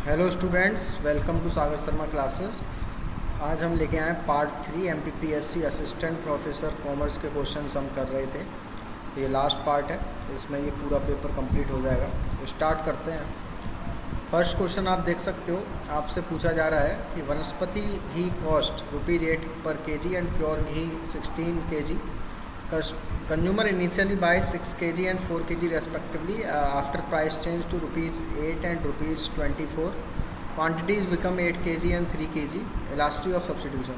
Hello students, welcome to Sagar Sharma classes. आज हम लेके आए part 3 MPPSC assistant professor commerce के क्वेश्चंस हम कर रहे थे। ये लास्ट पार्ट है, इसमें ये पूरा पेपर कंप्लीट हो जाएगा। तो स्टार्ट करते हैं। फर्स्ट क्वेश्चन आप देख सकते हो, आपसे पूछा जा रहा है कि वनस्पति घी कॉस्ट ₹8 पर kg and pure ghee 16 kg। Consumer initially buys 6 kg and 4 kg respectively. After price change to ₹8 and ₹24, quantities become 8 kg and 3 kg. Elasticity of substitution.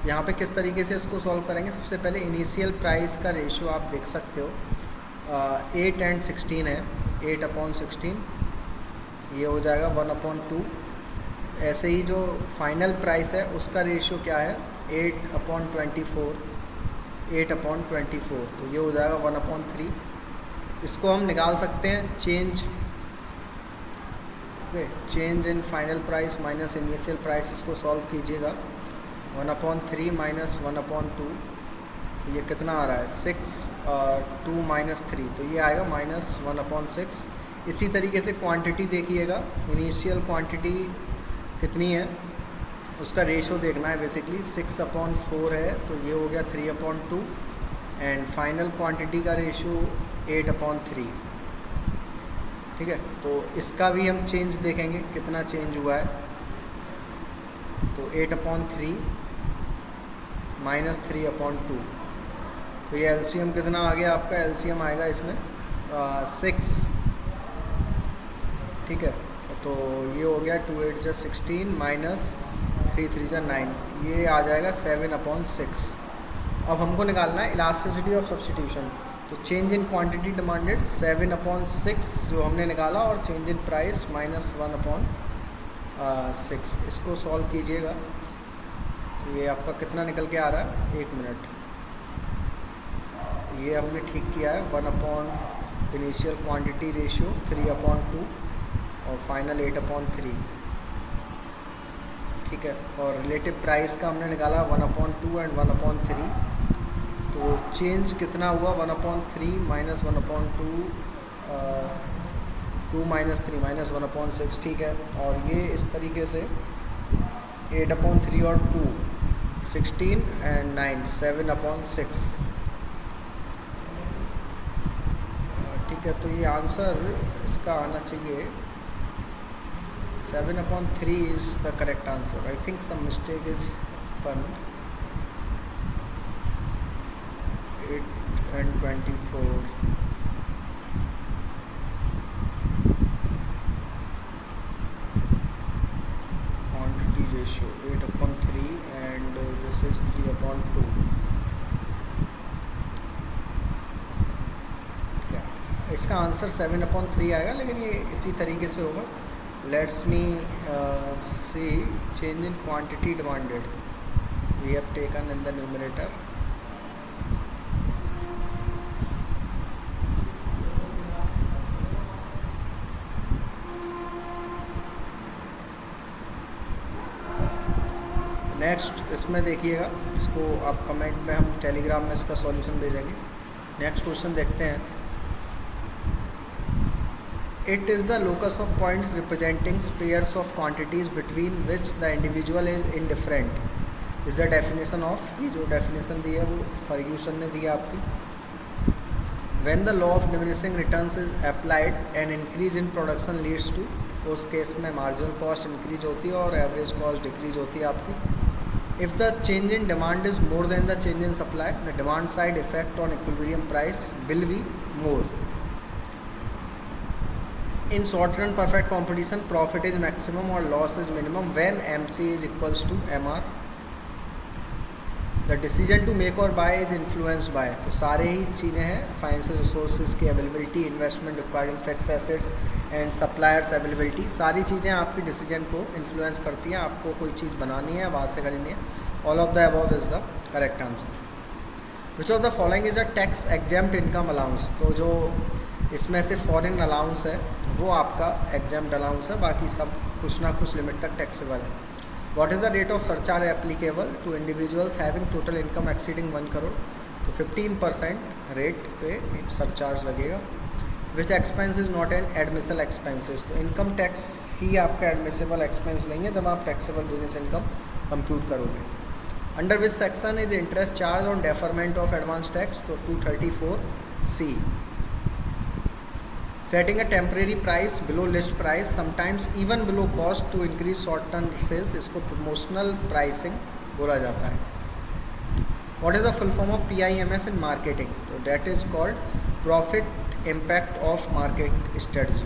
यहाँ पे किस तरीके से इसको सॉल्व करेंगे? सबसे पहले इनिशियल प्राइस का रेशियो आप देख सकते हो, 8 एंड 16 है। 8/16 ये हो जाएगा 1/2। ऐसे ही जो फाइनल प्राइस है उसका रेशियो क्या है? 8/24। 8/24 तो ये हो जाएगा 1/3। इसको हम निकाल सकते हैं change in final price minus initial price. इसको सॉल्व कीजिएगा, 1/3 माइनस 1/2 तो ये कितना आ रहा है? 6। 2 माइनस 3 तो ये आएगा -1/6। इसी तरीके से क्वांटिटी देखिएगा, इनिशियल क्वांटिटी कितनी है उसका रेशो देखना है। बेसिकली 6/4 है तो ये हो गया 3/2 एंड फाइनल क्वांटिटी का रेशो 8/3। ठीक है, तो इसका भी हम चेंज देखेंगे कितना चेंज हुआ है। तो 8/3 माइनस 3/2 तो ये एलसीएम कितना आ गया आपका? एलसीएम आएगा इसमें 6। ठीक है, तो ये हो गया 2 8 जा 16 माइनस 3 3 जा 9, ये आ जाएगा 7/6। अब हमको निकालना है इलास्टिसिटी ऑफ सब्स्टिट्यूशन। तो चेंज इन क्वांटिटी डिमांडेड 7/6 जो हमने निकाला, और चेंज इन प्राइस -1/6। इसको सॉल्व कीजिएगा तो ये आपका कितना निकल के आ रहा है? 1 मिनट। ये हमने ठीक किया है, 1 इनिशियल क्वांटिटी रेशियो 3/2 और फाइनल 8/3। ठीक है, और रिलेटिव प्राइस का हमने निकाला 1/2 एंड 1/3। तो चेंज कितना हुआ? 1/3 माइनस 1/2, 2 माइनस 3 माइनस 1/6। ठीक है, और ये इस तरीके से 8/3 और 2 16 एंड 9 7/6। ठीक है, तो ये आंसर इसका आना चाहिए 7/3 is the correct answer. I think some mistake is done. 8 and 24. Quantity ratio 8/3 and this is 3/2. इसका आंसर 7/3 आएगा, लेकिन ये इसी तरीके से होगा। Let's me see change in quantity demanded. We have taken in the numerator. Next इसमें देखिएगा, इसको आप कमेंट में, हम टेलीग्राम में इसका सॉल्यूशन भेजेंगे। नेक्स्ट क्वेश्चन देखते हैं। It is the locus of points representing pairs of quantities between which the individual is indifferent. Is the definition of, ये जो definition दी है वो फर्ग्यूसन ने दी है आपकी। When the law of diminishing returns is applied, an increase in production leads to, उस case में marginal cost increase होती है और average cost decrease होती है आपकी। If the change in demand is more than the change in supply, the demand side effect on equilibrium price will be more. In short run perfect competition, profit is maximum or loss is minimum when MC is equals to MR. The decision to make or buy is influenced by, तो सारे ही चीज़ें हैं, financial resources की availability, investment required in fix assets and suppliers availability. सारी चीज़ें आपकी decision को influence करती हैं। आपको कोई चीज़ बनानी है, बाहर से खरीदनी है। All of the above is the correct answer. Which of the following is a tax exempt income allowance. तो जो इसमें से फॉरेन अलाउंस है वो आपका एग्जाम्प्ट अलाउंस है, बाकी सब कुछ ना कुछ लिमिट तक टैक्सेबल है। What is the rate of surcharge applicable to individuals having total income exceeding 1 crore. तो 15% रेट पे सरचार्ज लगेगा। Which expense is not an admissible expenses, तो इनकम टैक्स ही आपका एडमिसेबल एक्सपेंस नहीं है जब आप टैक्सेबल बिजनेस इनकम कंप्यूट करोगे। Under which section is interest charge on deferment of advance tax, तो 234C। Setting a temporary price below list price sometimes even below cost to increase short term sales, इसको promotional pricing बोला जाता है। What is the full form of PIMS in marketing, तो that is called profit impact of market strategy.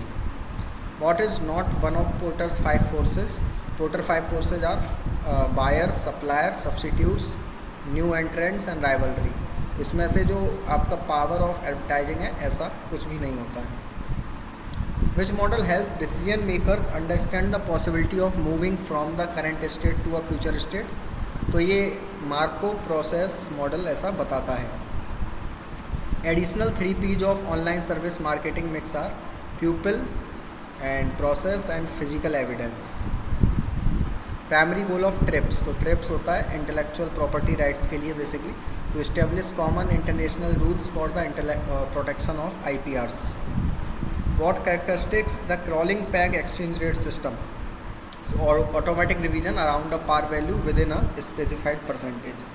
What is not one of Porter's 5 forces? Porter 5 forces are buyers, suppliers, substitutes, new entrants and rivalry. इसमें से जो आपका power of advertising है ऐसा कुछ भी नहीं होता है। Which model help decision makers understand the possibility of moving from the current state to a future state? तो ये मार्को प्रोसेस मॉडल ऐसा बताता है। Additional 3 P's of online service marketing mix are people and process and physical evidence. Primary goal of TRIPS, तो TRIPS होता है intellectual property rights के लिए basically, to establish common international rules for the protection of IPRs. What characteristics the crawling peg exchange rate system, or automatic revision around a par value within a specified percentage.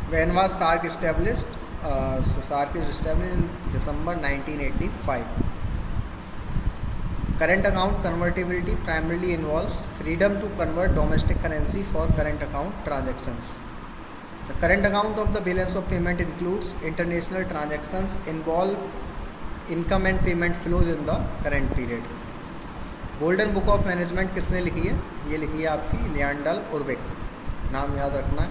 When was SARC established? So SARC is established in December 1985. Current account convertibility primarily involves freedom to convert domestic currency for current account transactions. The current account of the balance of payment includes international transactions involve income and payment flows in the current period. Golden book of management किसने लिखी है? ये लिखी है आपकी लियांडल उर्विक, नाम याद रखना है।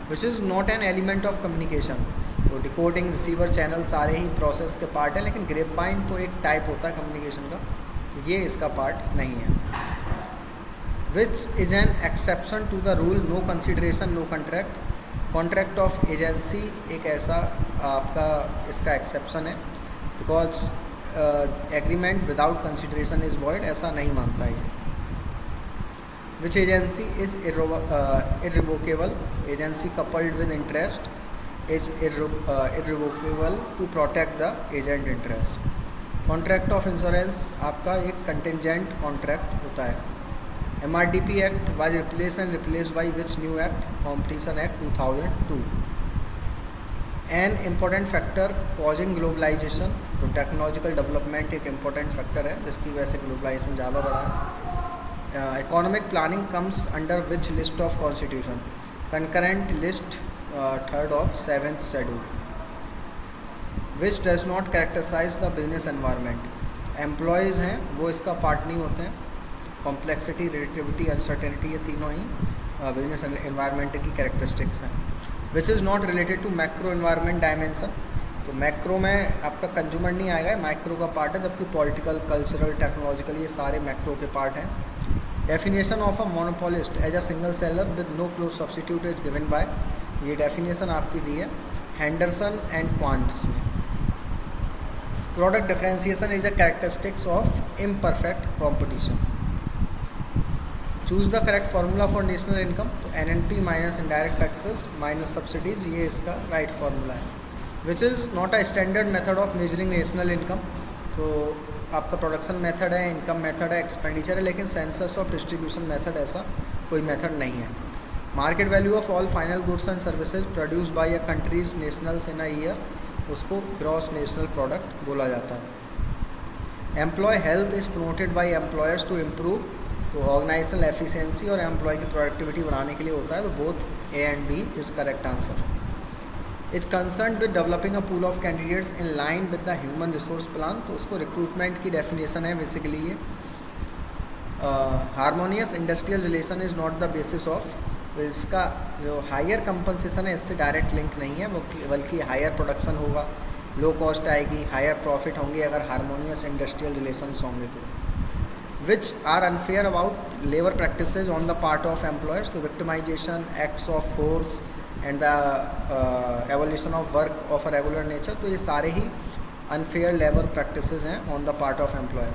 Which is not an element of communication, तो डिकोडिंग रिसीवर चैनल सारे ही प्रोसेस के पार्ट है, लेकिन ग्रेप बाइन तो एक टाइप होता है कम्युनिकेशन का, तो ये इसका पार्ट नहीं है। Which is an exception to the rule no consideration no contract, contract of agency एक ऐसा आपका इसका एक्सेप्शन है, because agreement without consideration is void, ऐसा नहीं मानता है। Which agency is irrevocable? Agency coupled with interest is irrevocable to protect the agent interest. Contract of insurance आपका एक contingent contract होता है। MRDP Act was replaced by which new act? Competition Act 2002. An important factor causing globalization, तो technological development एक important factor है जिसकी वजह से ग्लोबलाइजेशन ज़्यादा बढ़ा है। Economic planning comes under which list of constitution? Concurrent list, 3rd of 7th schedule. Which does not characterize the business environment? Employees हैं वो इसका पार्ट नहीं होते हैं। Complexity, relativity, uncertainty, ये तीनों ही business environment की characteristics हैं। Which is not related to macro environment dimension? तो मैक्रो में आपका कंज्यूमर नहीं आएगा, माइक्रो का पार्ट है, जबकि पॉलिटिकल, कल्चरल, टेक्नोलॉजिकल ये सारे मैक्रो के पार्ट हैं। Definition of a monopolist as a single seller with no close substitute is given by, ये डेफिनेशन आपकी दी है हैंडरसन एंड क्वांट्स में। Product differentiation is a characteristics of imperfect competition. Choose the correct formula for national income, तो NNP minus indirect taxes minus subsidies, ये इसका right formula है। Which is not a standard method of measuring national income, तो आपका production method है, income method है, expenditure है, लेकिन सेंसस ऑफ डिस्ट्रीब्यूशन मेथड ऐसा कोई मेथड नहीं है। Market value of all final goods and services produce by a country's nationals in a year, उसको ग्रॉस नेशनल प्रोडक्ट बोला जाता है। Employ health is promoted by employers to improve, तो organisational efficiency और एम्प्लॉय की productivity बढ़ाने के लिए होता है, तो both A and B is correct answer. Is concern with developing a pool of candidates in line with the human resource plan, तो उसको रिक्रूटमेंट की डेफिनेशन है बेसिकली ये। Harmonious industrial relation is not the basis of, इसका जो higher compensation है इससे direct link नहीं है, बल्कि हायर प्रोडक्शन होगा, लो कॉस्ट आएगी, हायर प्रॉफिट होंगे अगर हारमोनियस इंडस्ट्रियल रिलेशंस होंगे तो। Which are unfair about labour practices on the part of employers, तो victimisation, acts of force and the evolution of work of a regular nature, तो ये सारे ही अनफेयर लेबर प्रैक्टिसेस हैं on the part of employer.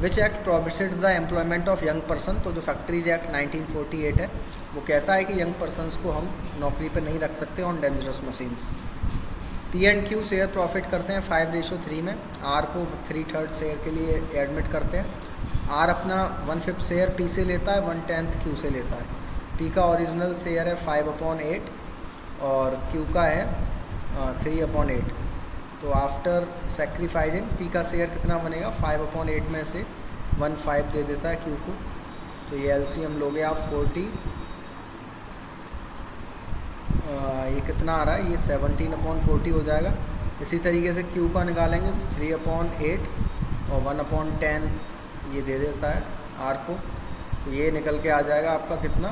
Which act prohibits the employment of young person, तो जो factories act 1948 है वो कहता है कि यंग पर्सनस को हम नौकरी पर नहीं रख सकते on dangerous machines. P and Q share profit करते हैं 5:3 में। आर को 3/3 शेयर के लिए एडमिट करते हैं। आर अपना 1/5 शेयर पी से लेता है, 1/10 क्यू से लेता है। पी का ओरिजिनल शेयर है 5/8 और क्यू का है 3/8। तो आफ्टर सेक्रीफाइजिंग पी का शेयर कितना बनेगा, 5/8 में से 1/5 दे देता है क्यू को। तो ये एलसीएम लोगे आप 40, ये कितना आ रहा है, ये 17/40 हो जाएगा। इसी तरीके से क्यू का निकालेंगे तो 3/8 और 1/10 ये दे देता है आर को। तो ये निकल के आ जाएगा आपका कितना,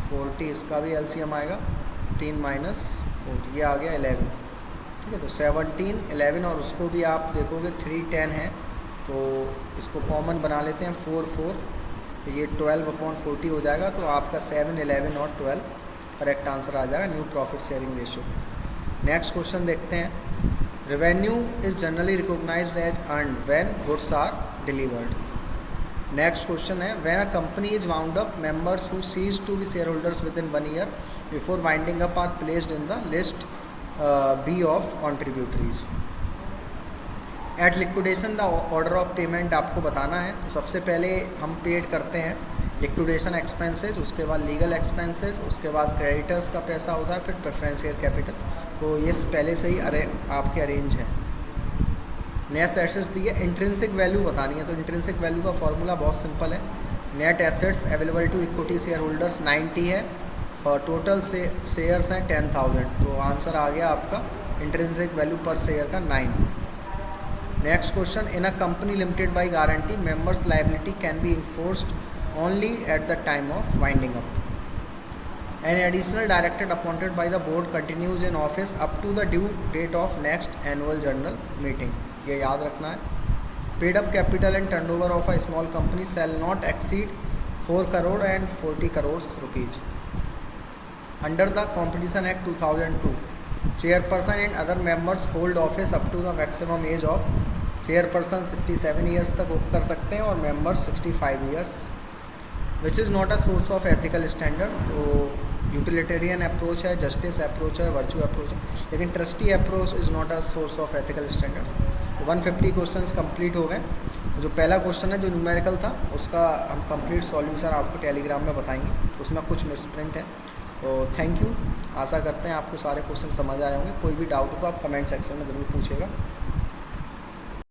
40। इसका भी एलसीएम आएगा 10 - 4, ये आ गया 11। ठीक है, तो 17, 11 और उसको भी आप देखोगे 3/10 है, तो इसको कॉमन बना लेते हैं 4, तो ये 12/40 हो जाएगा। तो आपका 7, 11 और 12 करेक्ट आंसर आ जाएगा new profit sharing ratio. Next question देखते हैं। Revenue is generally recognised as earned when goods are delivered. Next question है, when a company is wound up, members who cease to be shareholders within 1 year before winding up are placed in the list B of contributories. At liquidation the order of payment आपको बताना है। तो सबसे पहले हम paid करते हैं liquidation expenses, उसके बाद लीगल एक्सपेंसेज, उसके बाद क्रेडिटर्स का पैसा होता है, फिर प्रेफरेंस शेयर कैपिटल। तो ये पहले से ही आपके अरेंज है। नेट एसेट्स दी है, इंट्रिंसिक वैल्यू बतानी है। तो इंट्रिंसिक वैल्यू का फॉर्मूला बहुत सिंपल है। Net assets available to equity shareholders 90 है और टोटल शेयर्स हैं 10,000। तो आंसर आ गया आपका इंट्रिंसिक वैल्यू पर शेयर का 9। Next question, in a company limited by guarantee, members liability can be enforced only at the time of winding up. An additional director appointed by the board continues in office up to the due date of next annual general meeting. ये याद रखना है। Paid up capital and turnover of a small company shall not exceed 4 crore and 40 crores rupees. Under the Competition Act 2002, chairperson and other members hold office up to the maximum age of chairperson 67 years तक कर सकते हैं और members 65 years, which is not a source of ethical standard. तो utilitarian approach है, justice approach है, virtue approach है, लेकिन trustee approach is not a source of ethical standard. 150 questions complete हो गए। जो पहला क्वेश्चन है जो न्यूमेरिकल था, उसका हम कंप्लीट सॉल्यूशन आपको टेलीग्राम में बताएंगे, उसमें कुछ मिसप्रिंट है। तो थैंक यू, आशा करते हैं आपको सारे क्वेश्चन समझ आए होंगे। कोई भी डाउट हो तो आप कमेंट सेक्शन में ज़रूर पूछेगा।